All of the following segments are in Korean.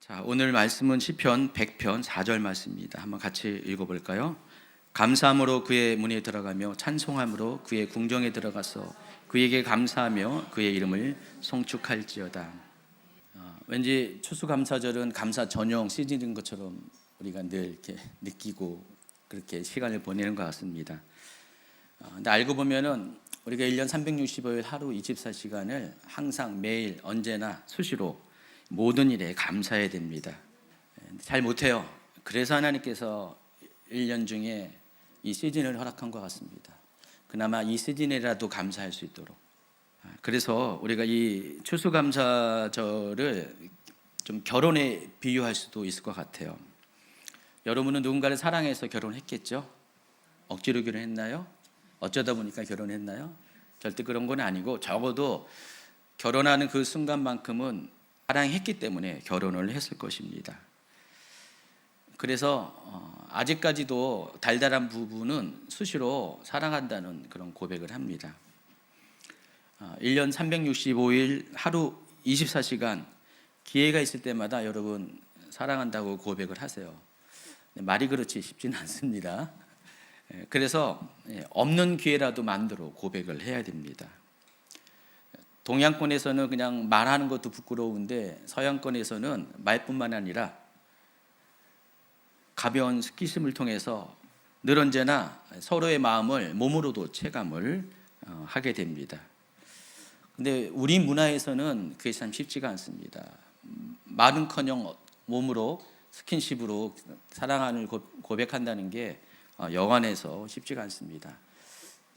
자, 오늘 말씀은 시편 100편 4절 말씀입니다. 한번 같이 읽어볼까요? 감사함으로 그의 문에 들어가며 찬송함으로 그의 궁정에 들어가서 그에게 감사하며 그의 이름을 송축할지어다. 왠지 추수감사절은 감사 전용 시즌인 것처럼 우리가 늘 이렇게 느끼고 그렇게 시간을 보내는 것 같습니다. 근데 알고 보면은 우리가 1년 365일 하루 24시간을 항상 매일 언제나 수시로 모든 일에 감사해야 됩니다. 잘 못해요. 그래서 하나님께서 1년 중에 이 시즌을 허락한 것 같습니다. 그나마 이 시즌이라도 감사할 수 있도록. 그래서 우리가 이 추수감사절을 좀 결혼에 비유할 수도 있을 것 같아요. 여러분은 누군가를 사랑해서 결혼했겠죠? 억지로 결혼했나요? 어쩌다 보니까 결혼했나요? 절대 그런 건 아니고 적어도 결혼하는 그 순간만큼은 사랑했기 때문에 결혼을 했을 것입니다. 그래서 아직까지도 달달한 부부는 수시로 사랑한다는 그런 고백을 합니다. 1년 365일 하루 24시간 기회가 있을 때마다 여러분 사랑한다고 고백을 하세요. 말이 그렇지 쉽지는 않습니다. 그래서 없는 기회라도 만들어 고백을 해야 됩니다. 동양권에서는 그냥 말하는 것도 부끄러운데 서양권에서는 말뿐만 아니라 가벼운 스킨십을 통해서 늘 언제나 서로의 마음을 몸으로도 체감을 하게 됩니다. 근데 우리 문화에서는 그게 참 쉽지가 않습니다. 말은커녕 몸으로 스킨십으로 사랑을 고백한다는 게 여간해서 쉽지가 않습니다.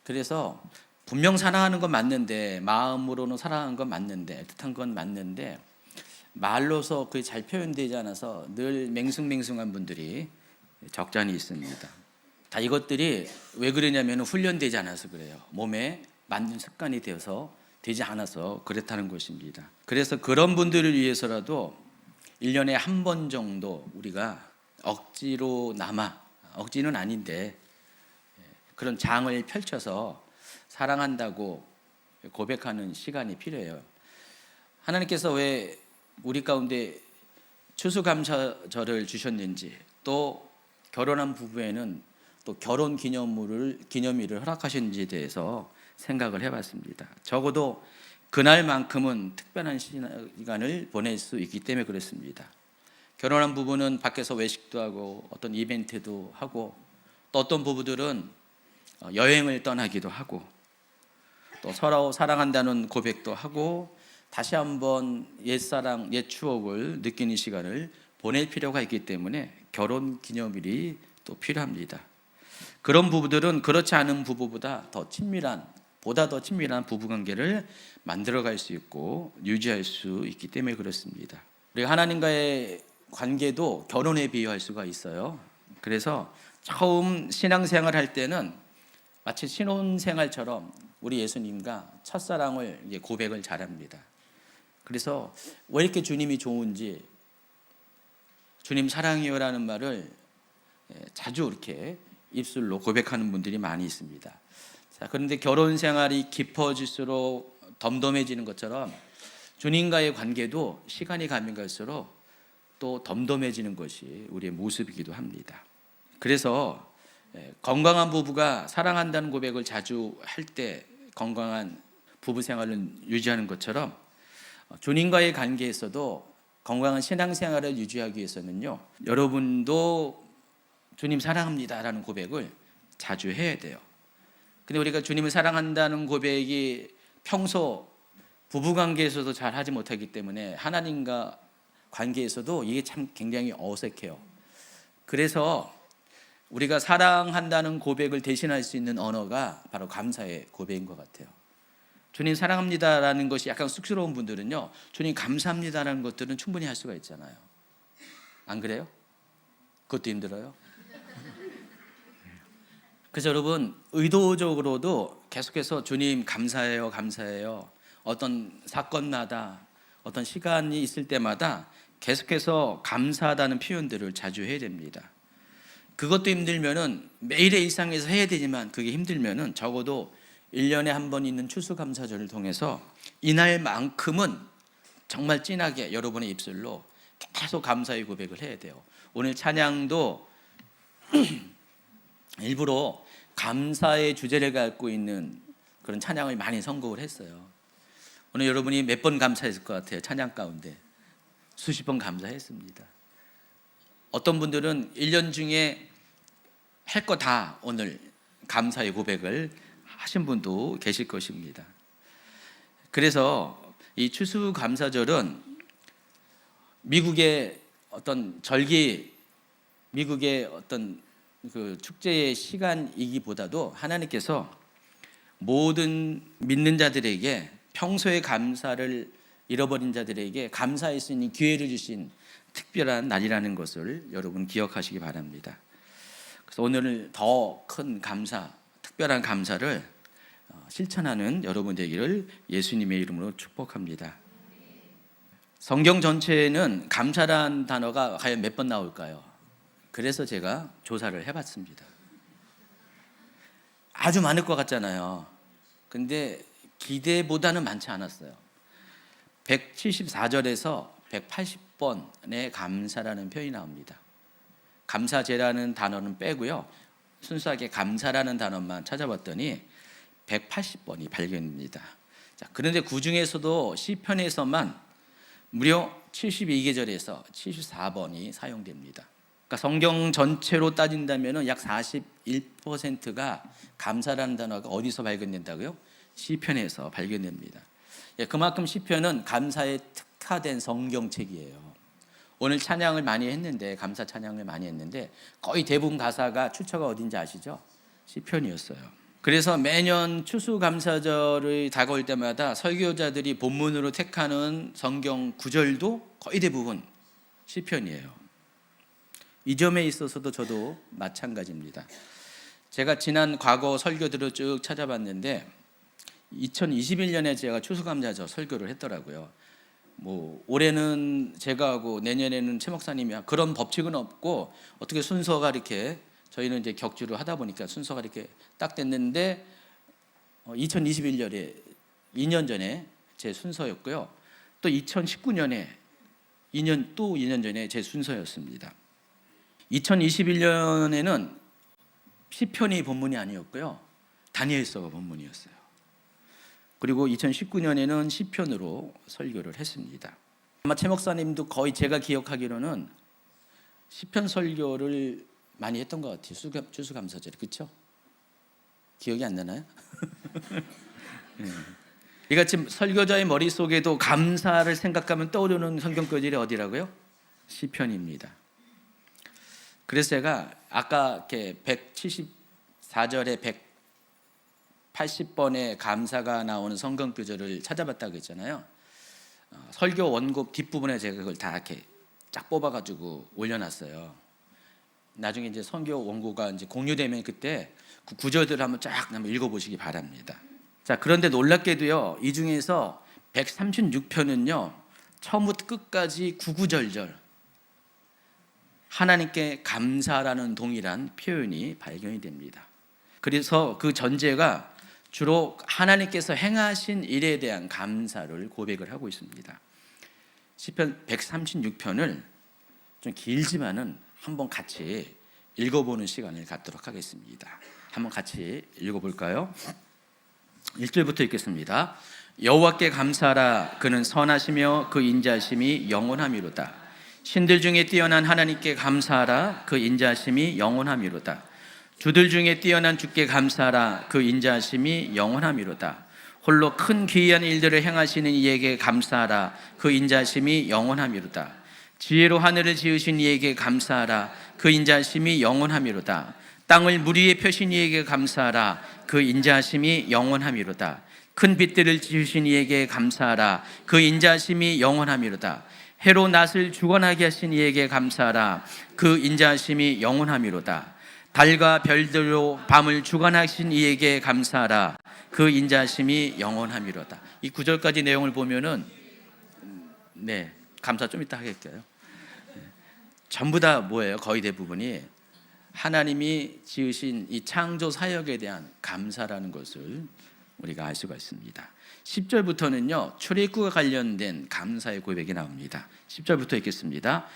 그래서 분명 사랑하는 건 맞는데 마음으로는 사랑하는 건 맞는데 뜻한 건 맞는데 말로서 그게 잘 표현되지 않아서 늘 맹숭맹숭한 분들이 적잖이 있습니다. 다 이것들이 왜 그러냐면 훈련되지 않아서 그래요. 몸에 맞는 습관이 되지 않아서 그렇다는 것입니다. 그래서 그런 분들을 위해서라도 1년에 한 번 정도 우리가 억지는 아닌데 그런 장을 펼쳐서 사랑한다고 고백하는 시간이 필요해요. 하나님께서 왜 우리 가운데 추수감사절을 주셨는지, 또 결혼한 부부에는 또 결혼 기념일을 허락하셨는지에 대해서 생각을 해봤습니다. 적어도 그날만큼은 특별한 시간을 보낼 수 있기 때문에 그렇습니다. 결혼한 부부는 밖에서 외식도 하고 어떤 이벤트도 하고, 또 어떤 부부들은 여행을 떠나기도 하고, 또 서로 사랑한다는 고백도 하고, 다시 한번 옛사랑, 옛 추억을 느끼는 시간을 보낼 필요가 있기 때문에 결혼 기념일이 또 필요합니다. 그런 부부들은 그렇지 않은 부부보다 더 친밀한 부부관계를 만들어갈 수 있고 유지할 수 있기 때문에 그렇습니다. 우리가 하나님과의 관계도 결혼에 비유할 수가 있어요. 그래서 처음 신앙생활 할 때는 마치 신혼생활처럼 우리 예수님과 첫사랑을 고백을 잘합니다. 그래서 왜 이렇게 주님이 좋은지, 주님 사랑해요라는 말을 자주 이렇게 입술로 고백하는 분들이 많이 있습니다. 자, 그런데 결혼 생활이 깊어질수록 덤덤해지는 것처럼 주님과의 관계도 시간이 가면 갈수록 또 덤덤해지는 것이 우리의 모습이기도 합니다. 그래서 건강한 부부가 사랑한다는 고백을 자주 할 때 건강한 부부 생활을 유지하는 것처럼 주님과의 관계에서도 건강한 신앙생활을 유지하기 위해서는요, 여러분도 주님 사랑합니다라는 고백을 자주 해야 돼요. 근데 우리가 주님을 사랑한다는 고백이 평소 부부관계에서도 잘 하지 못하기 때문에 하나님과 관계에서도 이게 참 굉장히 어색해요. 그래서 우리가 사랑한다는 고백을 대신할 수 있는 언어가 바로 감사의 고백인 것 같아요. 주님 사랑합니다라는 것이 약간 쑥스러운 분들은요, 주님 감사합니다라는 것들은 충분히 할 수가 있잖아요. 안 그래요? 그것도 힘들어요? 그래서 여러분, 의도적으로도 계속해서 주님 감사해요, 감사해요. 어떤 사건마다, 어떤 시간이 있을 때마다 계속해서 감사하다는 표현들을 자주 해야 됩니다. 그것도 힘들면은 매일의 일상에서 해야 되지만 그게 힘들면은 적어도 1년에 한 번 있는 추수감사절을 통해서 이날만큼은 정말 진하게 여러분의 입술로 계속 감사의 고백을 해야 돼요. 오늘 찬양도 일부러 감사의 주제를 갖고 있는 그런 찬양을 많이 선곡을 했어요. 오늘 여러분이 몇 번 감사했을 것 같아요. 찬양 가운데 수십 번 감사했습니다. 어떤 분들은 1년 중에 할 거 다 오늘 감사의 고백을 하신 분도 계실 것입니다. 그래서 이 추수감사절은 미국의 어떤 절기, 미국의 어떤 그 축제의 시간이기보다도 하나님께서 모든 믿는 자들에게 평소에 감사를 잃어버린 자들에게 감사할 수 있는 기회를 주신 특별한 날이라는 것을 여러분 기억하시기 바랍니다. 그래서 오늘 더 큰 감사, 특별한 감사를 실천하는 여러분 되기를 예수님의 이름으로 축복합니다. 성경 전체에는 감사란 단어가 과연 몇 번 나올까요? 그래서 제가 조사를 해봤습니다. 아주 많을 것 같잖아요. 근데 기대보다는 많지 않았어요. 174절에서 180번의 감사라는 표현이 나옵니다. 감사제라는 단어는 빼고요. 순수하게 감사라는 단어만 찾아봤더니 180번이 발견됩니다. 자, 그런데 그 중에서도 시편에서만 무려 72계절에서 74번이 사용됩니다. 그러니까 성경 전체로 따진다면 약 41%가 감사라는 단어가 어디서 발견된다고요? 시편에서 발견됩니다. 그만큼 시편은 감사에 특화된 성경책이에요. 오늘 찬양을 많이 했는데, 감사 찬양을 많이 했는데 거의 대부분 가사가 출처가 어딘지 아시죠? 시편이었어요. 그래서 매년 추수감사절이 다가올 때마다 설교자들이 본문으로 택하는 성경 구절도 거의 대부분 시편이에요. 이 점에 있어서도 저도 마찬가지입니다. 제가 지난 과거 설교들을 쭉 찾아봤는데 2021년에 제가 추수감사절 설교를 했더라고요. 올해는 제가 하고 내년에는 최 목사님이 그런 법칙은 없고 어떻게 순서가 이렇게 저희는 이제 격주를 하다 보니까 순서가 이렇게 딱 됐는데 2021년에 2년 전에 제 순서였고요. 또 2019년에 2년 전에 제 순서였습니다. 2021년에는 시편이 본문이 아니었고요. 다니엘서가 본문이었어요. 그리고 2019년에는 시편으로 설교를 했습니다. 아마 최 목사님도 거의 제가 기억하기로는 시편 설교를 많이 했던 것 같아요. 추수감사절에. 그렇죠? 기억이 안 나나요? 네. 그러니까 지금 설교자의 머릿속에도 감사를 생각하면 떠오르는 성경구절이 어디라고요? 시편입니다. 그래서 제가 아까 이렇게 174절에 180번의 감사가 나오는 성경구절을 찾아봤다고 했잖아요. 설교 원곡 뒷부분에 제가 그걸 다 이렇게 쫙 뽑아가지고 올려놨어요. 나중에 이제 선교 원고가 이제 공유되면 그때 그 구절들을 한번 쫙 읽어보시기 바랍니다. 자, 그런데 놀랍게도요, 이 중에서 136편은요, 처음부터 끝까지 구구절절 하나님께 감사라는 동일한 표현이 발견이 됩니다. 그래서 그 전제가 주로 하나님께서 행하신 일에 대한 감사를 고백을 하고 있습니다. 시편 136편을 좀 길지만은 한번 같이 읽어보는 시간을 갖도록 하겠습니다. 한번 같이 읽어볼까요? 1절부터 읽겠습니다. 여호와께 감사하라. 그는 선하시며 그 인자하심이 영원하미로다. 신들 중에 뛰어난 하나님께 감사하라. 그 인자하심이 영원하미로다. 주들 중에 뛰어난 주께 감사하라. 그 인자하심이 영원하미로다. 홀로 큰 기이한 일들을 행하시는 이에게 감사하라. 그 인자하심이 영원하미로다. 지혜로 하늘을 지으신 이에게 감사하라. 그 인자하심이 영원하미로다. 땅을 물 위에 펴신 이에게 감사하라. 그 인자하심이 영원하미로다. 큰 빛들을 지으신 이에게 감사하라. 그 인자하심이 영원하미로다. 해로 낮을 주관하게 하신 이에게 감사하라. 그 인자하심이 영원하미로다. 달과 별들로 밤을 주관하신 이에게 감사하라. 그 인자하심이 영원하미로다. 이 9절까지 내용을 보면은 감사 좀 이따 하겠어요. 전부 다 뭐예요? 거의 대부분이 하나님이 지으신 이 창조 사역에 대한 감사라는 것을 우리가 알 수가 있습니다. 10절부터는요 출애굽과 관련된 감사의 고백이 나옵니다. 10절부터 읽겠습니다.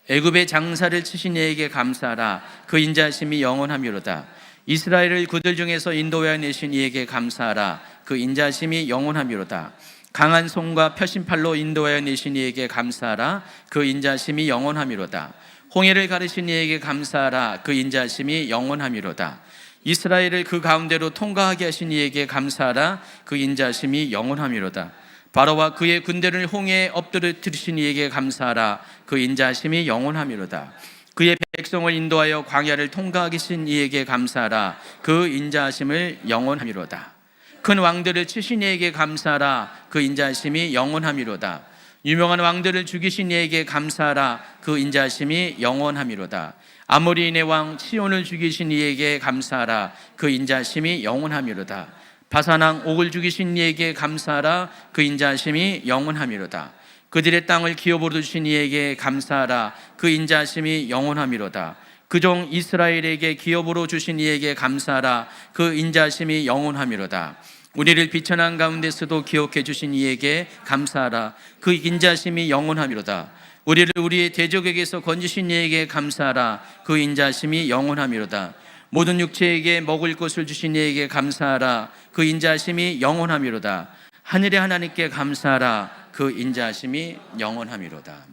애굽의 장사를 치신 이에게 감사하라. 그 인자하심이 영원하미로다. 이스라엘을 그들 중에서 인도하여 내신 이에게 감사하라. 그 인자하심이 영원하미로다. 강한 손과 표심팔로 인도하여 내신 이에게 감사하라. 그 인자하심이 영원하미로다. 홍해를 가르신 이에게 감사하라. 그 인자하심이 영원하미로다. 이스라엘을 그 가운데로 통과하게 하신 이에게 감사하라. 그 인자하심이 영원하미로다. 바로와 그의 군대를 홍해에 엎드러뜨리신 이에게 감사하라. 그 인자하심이 영원하미로다. 그의 백성을 인도하여 광야를 통과하게 하신 이에게 감사하라. 그 인자하심을 영원하미로다. 큰 왕들을 치신 이에게 감사하라. 그 인자하심이 영원하미로다. 유명한 왕들을 죽이신 이에게 감사하라. 그 인자하심이 영원하미로다. 아모리인의 왕 시온을 죽이신 이에게 감사하라. 그 인자하심이 영원하미로다. 바산왕 옥을 죽이신 이에게 감사하라. 그 인자하심이 영원하미로다. 그들의 땅을 기업으로 주신 이에게 감사하라. 그 인자하심이 영원하미로다. 그 종 이스라엘에게 기업으로 주신 이에게 감사하라. 그 인자하심이 영원하미로다. 우리를 비천한 가운데서도 기억해 주신 이에게 감사하라. 그 인자하심이 영원하미로다. 우리를 우리의 대적에게서 건지신 이에게 감사하라. 그 인자하심이 영원하미로다. 모든 육체에게 먹을 것을 주신 이에게 감사하라. 그 인자하심이 영원하미로다. 하늘의 하나님께 감사하라. 그 인자하심이 영원하미로다.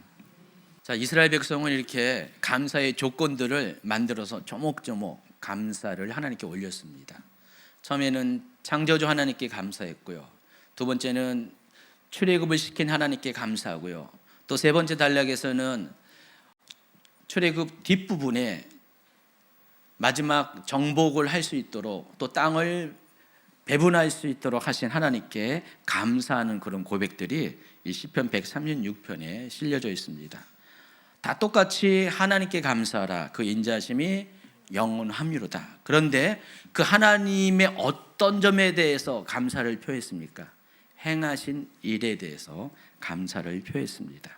자, 이스라엘 백성은 이렇게 감사의 조건들을 만들어서 조목조목 감사를 하나님께 올렸습니다. 처음에는 창조주 하나님께 감사했고요. 두 번째는 출애굽을 시킨 하나님께 감사하고요. 또 세 번째 단락에서는 출애굽 뒷부분에 마지막 정복을 할 수 있도록 또 땅을 배분할 수 있도록 하신 하나님께 감사하는 그런 고백들이 이 시편 136편에 실려져 있습니다. 다 똑같이 하나님께 감사하라. 그 인자하심이 영원함이로다. 그런데 그 하나님의 어떤 점에 대해서 감사를 표했습니까? 행하신 일에 대해서 감사를 표했습니다.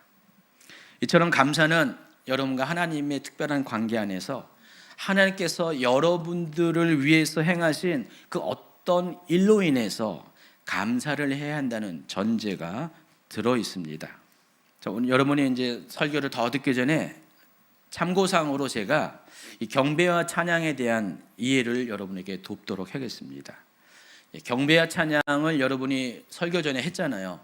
이처럼 감사는 여러분과 하나님의 특별한 관계 안에서 하나님께서 여러분들을 위해서 행하신 그 어떤 일로 인해서 감사를 해야 한다는 전제가 들어 있습니다. 자, 오늘 여러분이 이제 설교를 더 듣기 전에 참고사항으로 제가 이 경배와 찬양에 대한 이해를 여러분에게 돕도록 하겠습니다. 경배와 찬양을 여러분이 설교 전에 했잖아요.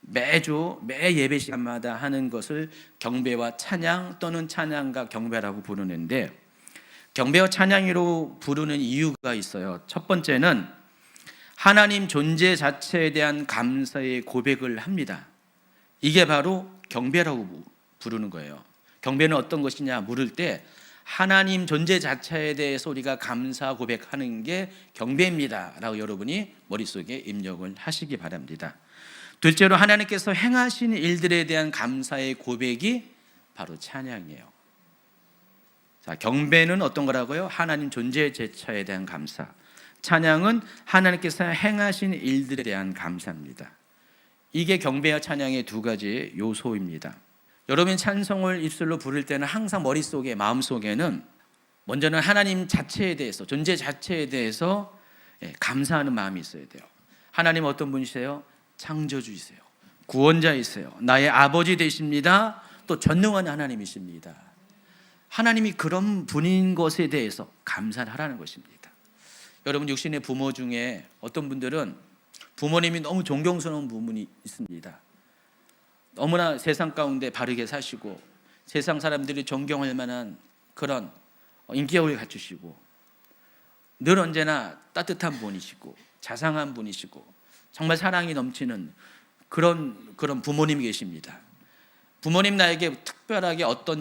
매주 매 예배 시간마다 하는 것을 경배와 찬양 또는 찬양과 경배라고 부르는데, 경배와 찬양으로 부르는 이유가 있어요. 첫 번째는 하나님 존재 자체에 대한 감사의 고백을 합니다. 이게 바로 경배라고 부르는 거예요. 경배는 어떤 것이냐 물을 때 하나님 존재 자체에 대해서 우리가 감사 고백하는 게 경배입니다 라고 여러분이 머릿속에 입력을 하시기 바랍니다. 둘째로 하나님께서 행하신 일들에 대한 감사의 고백이 바로 찬양이에요. 자, 경배는 어떤 거라고요? 하나님 존재 자체에 대한 감사. 찬양은 하나님께서 행하신 일들에 대한 감사입니다. 이게 경배와 찬양의 두 가지 요소입니다. 여러분이 찬송을 입술로 부를 때는 항상 머릿속에, 마음속에는 먼저는 하나님 자체에 대해서, 존재 자체에 대해서 감사하는 마음이 있어야 돼요. 하나님 어떤 분이세요? 창조주이세요. 구원자이세요. 나의 아버지 되십니다. 또 전능한 하나님이십니다. 하나님이 그런 분인 것에 대해서 감사를 하라는 것입니다. 여러분 육신의 부모 중에 어떤 분들은 부모님이 너무 존경스러운 부분이 있습니다. 너무나 세상 가운데 바르게 사시고 세상 사람들이 존경할 만한 그런 인격을 갖추시고 늘 언제나 따뜻한 분이시고 자상한 분이시고 정말 사랑이 넘치는 그런 부모님이 계십니다. 부모님 나에게 특별하게 어떤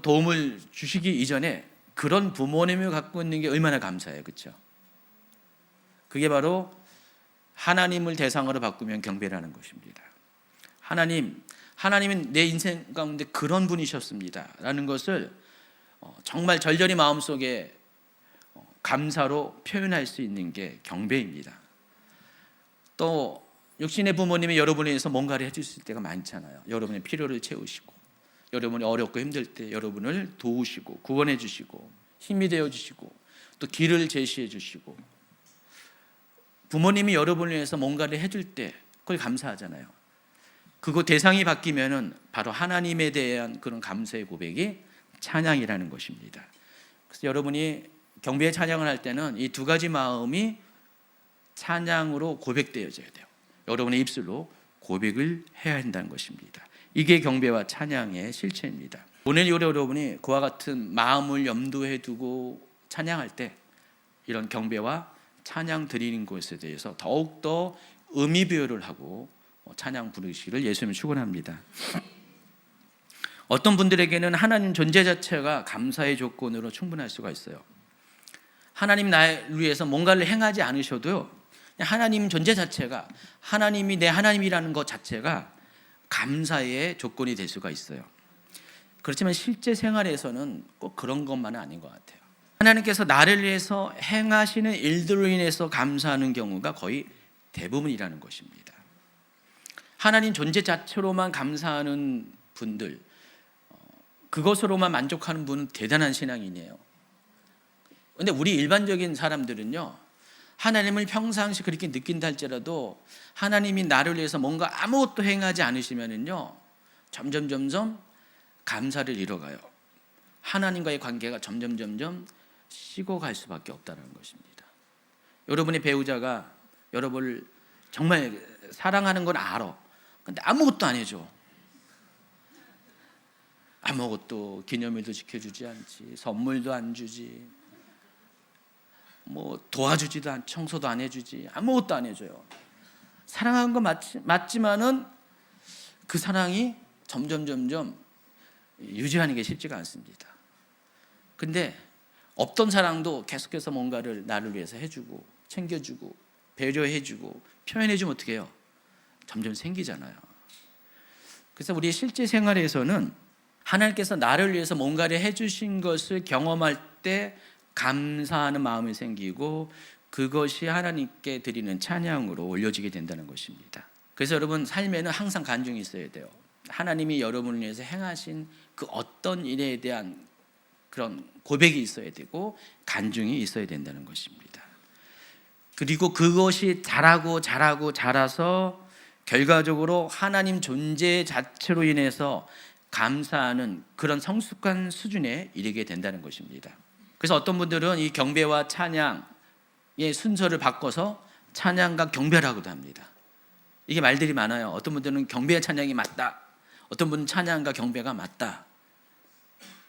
도움을 주시기 이전에 그런 부모님을 갖고 있는 게 얼마나 감사해요. 그렇죠? 그게 바로 하나님을 대상으로 바꾸면 경배라는 것입니다. 하나님은 내 인생 가운데 그런 분이셨습니다 라는 것을 정말 절절히 마음속에 감사로 표현할 수 있는 게 경배입니다. 또 육신의 부모님이 여러분에 의해서 뭔가를 해주실 때가 많잖아요. 여러분의 필요를 채우시고 여러분이 어렵고 힘들 때 여러분을 도우시고 구원해 주시고 힘이 되어 주시고 또 길을 제시해 주시고, 부모님이 여러분을 위해서 뭔가를 해줄 때 그걸 감사하잖아요. 그거 대상이 바뀌면은 바로 하나님에 대한 그런 감사의 고백이 찬양이라는 것입니다. 그래서 여러분이 경배의 찬양을 할 때는 이 두 가지 마음이 찬양으로 고백되어져야 돼요. 여러분의 입술로 고백을 해야 한다는 것입니다. 이게 경배와 찬양의 실체입니다. 오늘 여러분이 그와 같은 마음을 염두에 두고 찬양할 때 이런 경배와 찬양 드리는 것에 대해서 더욱더 의미 부여를 하고 찬양 부르시기를 예수님을 축원합니다. 어떤 분들에게는 하나님 존재 자체가 감사의 조건으로 충분할 수가 있어요. 하나님 나를 위해서 뭔가를 행하지 않으셔도요, 하나님 존재 자체가, 하나님이 내 하나님이라는 것 자체가 감사의 조건이 될 수가 있어요. 그렇지만 실제 생활에서는 꼭 그런 것만은 아닌 것 같아요. 하나님께서 나를 위해서 행하시는 일들로 인해서 감사하는 경우가 거의 대부분이라는 것입니다. 하나님 존재 자체로만 감사하는 분들, 그것으로만 만족하는 분은 대단한 신앙인이에요. 그런데 우리 일반적인 사람들은요, 하나님을 평상시 그렇게 느낀다 할지라도 하나님이 나를 위해서 뭔가 아무것도 행하지 않으시면은요, 점점 감사를 잃어가요. 하나님과의 관계가 점점 식어갈 수밖에 없다는 것입니다. 여러분의 배우자가 여러분을 정말 사랑하는 건 알아. 근데 아무것도 안 해줘. 아무것도 기념일도 지켜주지 않지, 선물도 안 주지, 뭐 도와주지도 않, 청소도 안 해주지, 아무것도 안 해줘요. 사랑하는 건 맞지만은 그 사랑이 점점 유지하는 게 쉽지가 않습니다. 근데 없던 사랑도 계속해서 뭔가를 나를 위해서 해주고 챙겨주고 배려해주고 표현해주면 어떻게 해요? 점점 생기잖아요. 그래서 우리 실제 생활에서는 하나님께서 나를 위해서 뭔가를 해주신 것을 경험할 때 감사하는 마음이 생기고 그것이 하나님께 드리는 찬양으로 올려지게 된다는 것입니다. 그래서 여러분 삶에는 항상 간증이 있어야 돼요. 하나님이 여러분을 위해서 행하신 그 어떤 일에 대한 그런 고백이 있어야 되고 간증이 있어야 된다는 것입니다. 그리고 그것이 자라서 결과적으로 하나님 존재 자체로 인해서 감사하는 그런 성숙한 수준에 이르게 된다는 것입니다. 그래서 어떤 분들은 이 경배와 찬양의 순서를 바꿔서 찬양과 경배라고도 합니다. 이게 말들이 많아요. 어떤 분들은 경배와 찬양이 맞다, 어떤 분은 찬양과 경배가 맞다,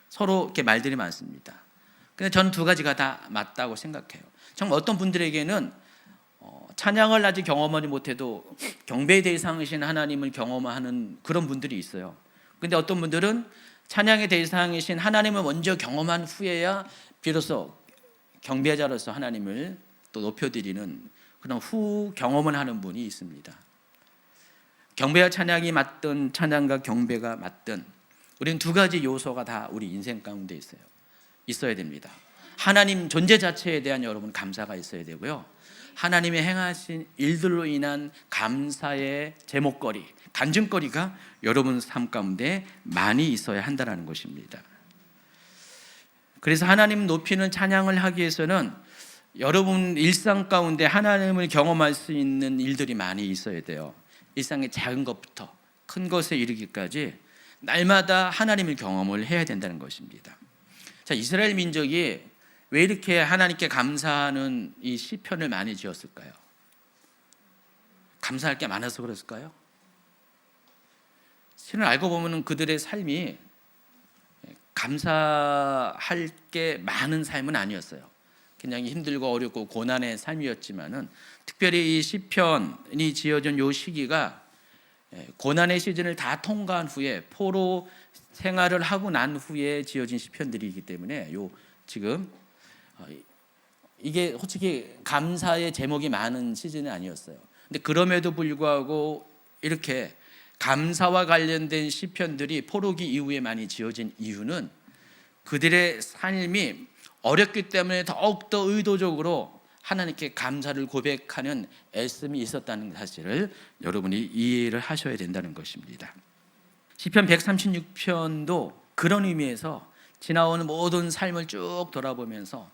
서로 이렇게 말들이 많습니다. 근데 저는 두 가지가 다 맞다고 생각해요. 정말 어떤 분들에게는 찬양을 아직 경험하지 못해도 경배의 대상이신 하나님을 경험하는 그런 분들이 있어요. 근데 어떤 분들은 찬양의 대상이신 하나님을 먼저 경험한 후에야 비로소 경배자로서 하나님을 또 높여드리는 그런 후 경험을 하는 분이 있습니다. 경배와 찬양이 맞든 찬양과 경배가 맞든 우리는 두 가지 요소가 다 우리 인생 가운데 있어야 됩니다. 하나님 존재 자체에 대한 여러분 감사가 있어야 되고요, 하나님의 행하신 일들로 인한 감사의 제목거리, 간증거리가 여러분 삶 가운데 많이 있어야 한다는 것입니다. 그래서 하나님 높이는 찬양을 하기 위해서는 여러분 일상 가운데 하나님을 경험할 수 있는 일들이 많이 있어야 돼요. 일상의 작은 것부터 큰 것에 이르기까지 날마다 하나님을 경험을 해야 된다는 것입니다. 자, 이스라엘 민족이 왜 이렇게 하나님께 감사하는 이 시편을 많이 지었을까요? 감사할 게 많아서 그랬을까요? 실은 알고 보면 그들의 삶이 감사할 게 많은 삶은 아니었어요. 그냥 힘들고 어렵고 고난의 삶이었지만은 특별히 이 시편이 지어진 요 시기가 고난의 시즌을 다 통과한 후에 포로 생활을 하고 난 후에 지어진 시편들이기 때문에 요 지금 이게 솔직히 감사의 제목이 많은 시즌은 아니었어요. 근데 그럼에도 불구하고 이렇게 감사와 관련된 시편들이 포로기 이후에 많이 지어진 이유는 그들의 삶이 어렵기 때문에 더욱더 의도적으로 하나님께 감사를 고백하는 애씀이 있었다는 사실을 여러분이 이해를 하셔야 된다는 것입니다. 시편 136편도 그런 의미에서 지나오는 모든 삶을 쭉 돌아보면서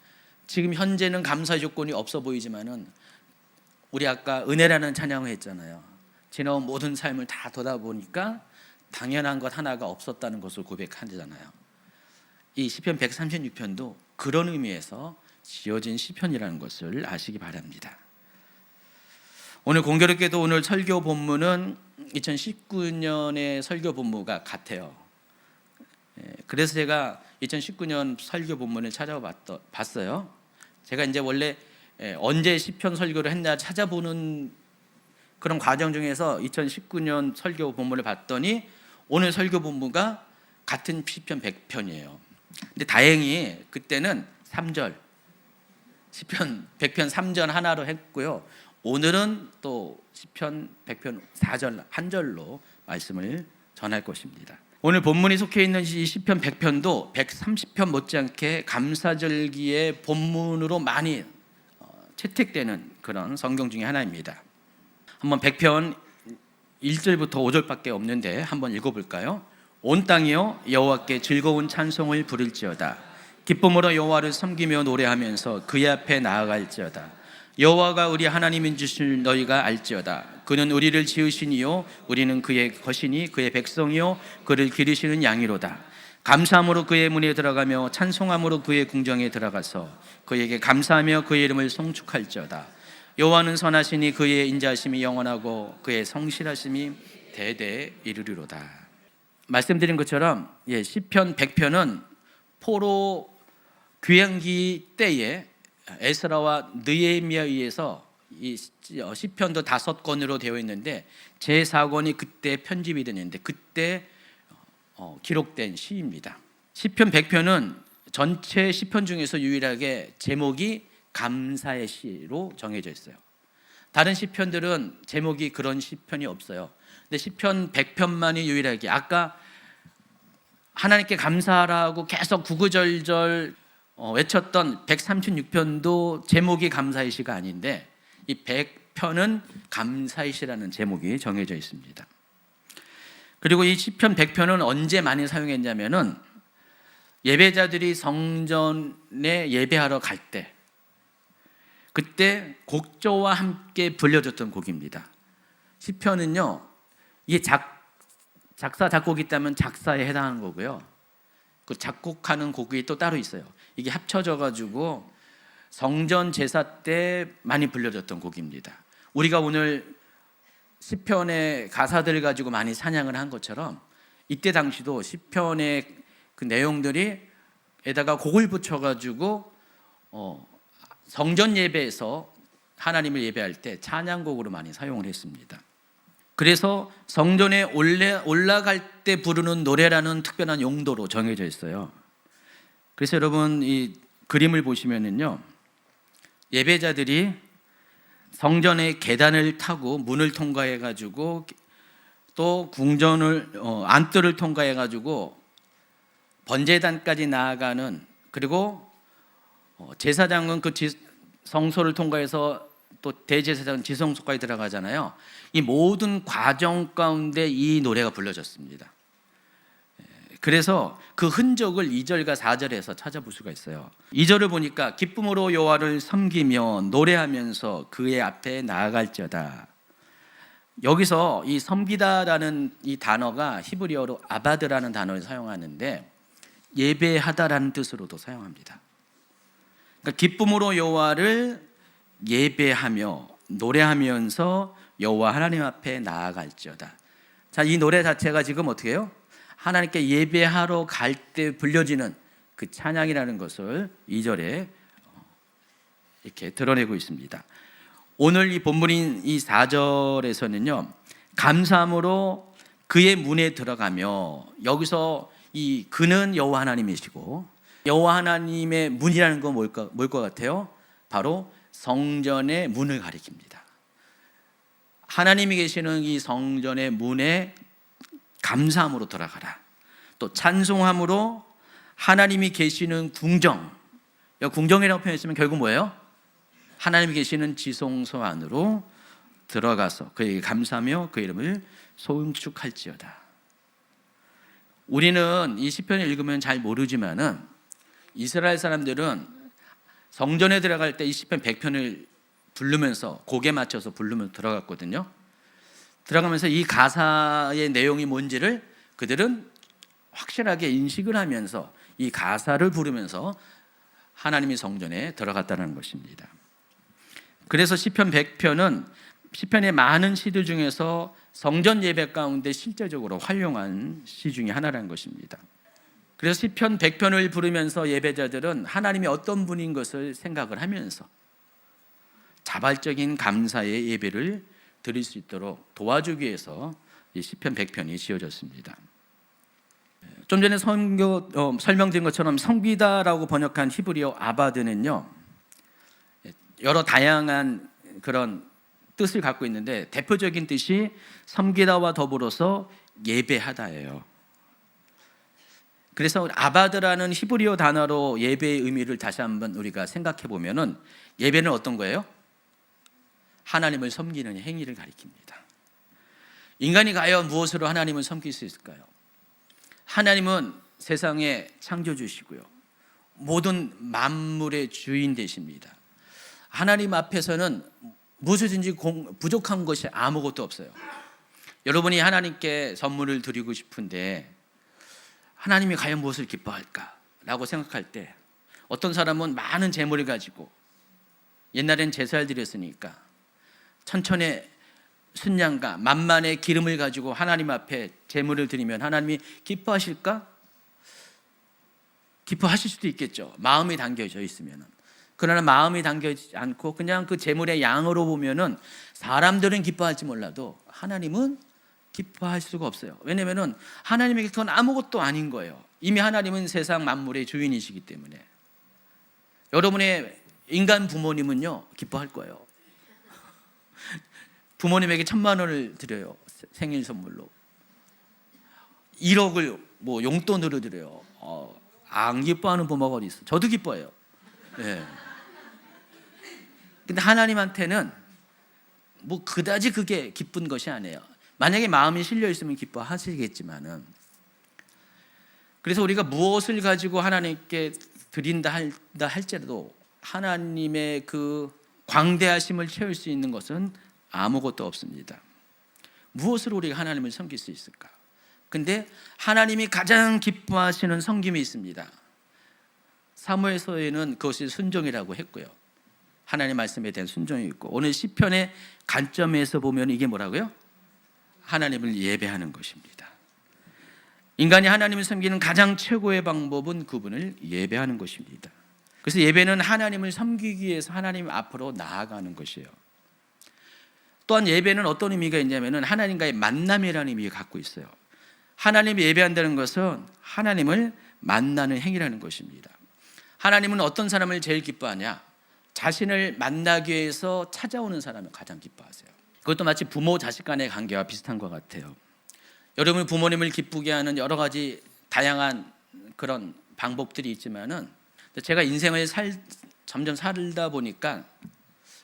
지금 현재는 감사 조건이 없어 보이지만은 우리 아까 은혜라는 찬양을 했잖아요. 지나온 모든 삶을 다 돌아보니까 당연한 것 하나가 없었다는 것을 고백하잖아요. 이 시편 136편도 그런 의미에서 지어진 시편이라는 것을 아시기 바랍니다. 오늘 공교롭게도 오늘 설교 본문은 2019년의 설교 본무가 같아요. 그래서 제가 2019년 설교 본문을 찾아봤어요. 제가 이제 원래 언제 시편 설교를 했나 찾아보는 그런 과정 중에서 2019년 설교 본문을 봤더니 오늘 설교 본무가 같은 시편 100편이에요. 근데 다행히 그때는 3절 시편 100편 3절 하나로 했고요. 오늘은 또 시편 100편 4절 한 절로 말씀을 전할 것입니다. 오늘 본문이 속해 있는 이 시편 100편도 130편 못지않게 감사절기의 본문으로 많이 채택되는 그런 성경 중에 하나입니다. 한번 100편 1절부터 5절밖에 없는데 한번 읽어볼까요? 온 땅이여 여호와께 즐거운 찬송을 부를지어다. 기쁨으로 여호와를 섬기며 노래하면서 그의 앞에 나아갈지어다. 여호와가 우리 하나님인 줄 너희가 알지어다. 그는 우리를 지으시니요 우리는 그의 것이니 그의 백성이요 그를 기르시는 양이로다. 감사함으로 그의 문에 들어가며 찬송함으로 그의 궁정에 들어가서 그에게 감사하며 그의 이름을 송축할지어다. 여호와는 선하시니 그의 인자하심이 영원하고 그의 성실하심이 대대에 이르리로다. 말씀드린 것처럼 시편 100편은 포로 귀환기 때에 에스라와 느헤미야에 의해서 이 시편도 5권으로 되어 있는데 제4권이 그때 편집이 됐는데 그때 기록된 시입니다. 시편 100편은 전체 시편 중에서 유일하게 제목이 감사의 시로 정해져 있어요. 다른 시편들은 제목이 그런 시편이 없어요. 근데 시편 100편만이 유일하게 아까 하나님께 감사하라고 계속 구구절절 외쳤던 136편도 제목이 감사의 시가 아닌데 이 100편은 감사의 시라는 제목이 정해져 있습니다. 그리고 이 시편 100편은 언제 많이 사용했냐면은 예배자들이 성전에 예배하러 갈 때 그때 곡조와 함께 불려졌던 곡입니다. 시편은요 이게 작사 작곡이 있다면 작사에 해당하는 거고요. 그 작곡하는 곡이 또 따로 있어요. 이게 합쳐져 가지고 성전 제사 때 많이 불려졌던 곡입니다. 우리가 오늘 시편의 가사들 가지고 많이 찬양을 한 것처럼 이때 당시도 시편의 그 내용들이 에다가 곡을 붙여 가지고 성전 예배에서 하나님을 예배할 때 찬양곡으로 많이 사용을 했습니다. 그래서 성전에 올라갈 때 부르는 노래라는 특별한 용도로 정해져 있어요. 그래서 여러분 이 그림을 보시면은요 예배자들이 성전의 계단을 타고 문을 통과해 가지고 또 궁전을 안뜰을 통과해 가지고 번제단까지 나아가는 그리고 제사장은 그 성소를 통과해서 또 대제사장은 지성소까지 들어가잖아요. 이 모든 과정 가운데 이 노래가 불려졌습니다. 그래서 그 흔적을 2절과 4절에서 찾아볼 수가 있어요. 2절을 보니까 기쁨으로 여호와를 섬기며 노래하면서 그의 앞에 나아갈지어다. 여기서 이 섬기다라는 이 단어가 히브리어로 아바드라는 단어를 사용하는데 예배하다라는 뜻으로도 사용합니다. 그러니까 기쁨으로 여호와를 예배하며 노래하면서 여호와 하나님 앞에 나아갈지어다. 자, 이 노래 자체가 지금 어떻게 해요? 하나님께 예배하러 갈 때 불려지는 그 찬양이라는 것을 2절에 이렇게 드러내고 있습니다. 오늘 이 본문인 이 4절에서는요 감사함으로 그의 문에 들어가며 여기서 이 그는 여호와 하나님이시고 여호와 하나님의 문이라는 건 뭘 것 같아요? 바로 성전의 문을 가리킵니다. 하나님이 계시는 이 성전의 문에 감사함으로 들어가라. 또 찬송함으로 하나님이 계시는 궁정. 궁정이라고 표현했으면 결국 뭐예요? 하나님이 계시는 지성소 안으로 들어가서 그에게 감사하며 그 이름을 송축할지어다. 우리는 이 시편을 읽으면 잘 모르지만은 이스라엘 사람들은 성전에 들어갈 때 이 시편 100편을 부르면서 곡에 맞춰서 부르면서 들어갔거든요. 들어가면서 이 가사의 내용이 뭔지를 그들은 확실하게 인식을 하면서 이 가사를 부르면서 하나님의 성전에 들어갔다는 것입니다. 그래서 시편 100편은 시편의 많은 시들 중에서 성전 예배 가운데 실제적으로 활용한 시 중에 하나라는 것입니다. 그래서 시편 100편을 부르면서 예배자들은 하나님이 어떤 분인 것을 생각을 하면서 자발적인 감사의 예배를 드릴 수 있도록 도와주기 위해서 이 시편 100편이 지어졌습니다. 좀 전에 설명드린 것처럼 섬기다라고 번역한 히브리어 아바드는요, 여러 다양한 그런 뜻을 갖고 있는데 대표적인 뜻이 섬기다와 더불어서 예배하다예요. 그래서 아바드라는 히브리어 단어로 예배의 의미를 다시 한번 우리가 생각해 보면은 예배는 어떤 거예요? 하나님을 섬기는 행위를 가리킵니다. 인간이 과연 무엇으로 하나님을 섬길 수 있을까요? 하나님은 세상의 창조주시고요, 모든 만물의 주인 되십니다. 하나님 앞에서는 무엇이든지 부족한 것이 아무것도 없어요. 여러분이 하나님께 선물을 드리고 싶은데 하나님이 과연 무엇을 기뻐할까라고 생각할 때 어떤 사람은 많은 재물을 가지고, 옛날엔 제사를 드렸으니까 천천의 순양과 만만의 기름을 가지고 하나님 앞에 제물을 드리면 하나님이 기뻐하실까? 기뻐하실 수도 있겠죠, 마음이 담겨져 있으면. 그러나 마음이 담겨지지 않고 그냥 그 제물의 양으로 보면은 사람들은 기뻐할지 몰라도 하나님은 기뻐할 수가 없어요. 왜냐하면 하나님에게 그건 아무것도 아닌 거예요. 이미 하나님은 세상 만물의 주인이시기 때문에. 여러분의 인간 부모님은요 기뻐할 거예요. 부모님에게 1,000만 원을 드려요, 생일 선물로. 1억을 뭐 용돈으로 드려요. 안 기뻐하는 부모가 어디 있어? 저도 기뻐해요. 네. 근데 하나님한테는 뭐 그다지 그게 기쁜 것이 아니에요. 만약에 마음이 실려 있으면 기뻐하시겠지만은. 그래서 우리가 무엇을 가지고 하나님께 드린다 할지라도 하나님의 그 광대하심을 채울 수 있는 것은 아무것도 없습니다. 무엇으로 우리가 하나님을 섬길 수 있을까? 근데 하나님이 가장 기뻐하시는 섬김이 있습니다. 사무엘서에는 그것이 순종이라고 했고요, 하나님 말씀에 대한 순종이 있고, 오늘 시편의 관점에서 보면 이게 뭐라고요? 하나님을 예배하는 것입니다. 인간이 하나님을 섬기는 가장 최고의 방법은 그분을 예배하는 것입니다. 그래서 예배는 하나님을 섬기기 위해서 하나님 앞으로 나아가는 것이에요. 또한 예배는 어떤 의미가 있냐면 하나님과의 만남이라는 의미를 갖고 있어요. 하나님을 예배한다는 것은 하나님을 만나는 행위라는 것입니다. 하나님은 어떤 사람을 제일 기뻐하냐? 자신을 만나기 위해서 찾아오는 사람을 가장 기뻐하세요. 그것도 마치 부모 자식 간의 관계와 비슷한 것 같아요. 여러분 부모님을 기쁘게 하는 여러 가지 다양한 그런 방법들이 있지만은 제가 인생을 점점 살다 보니까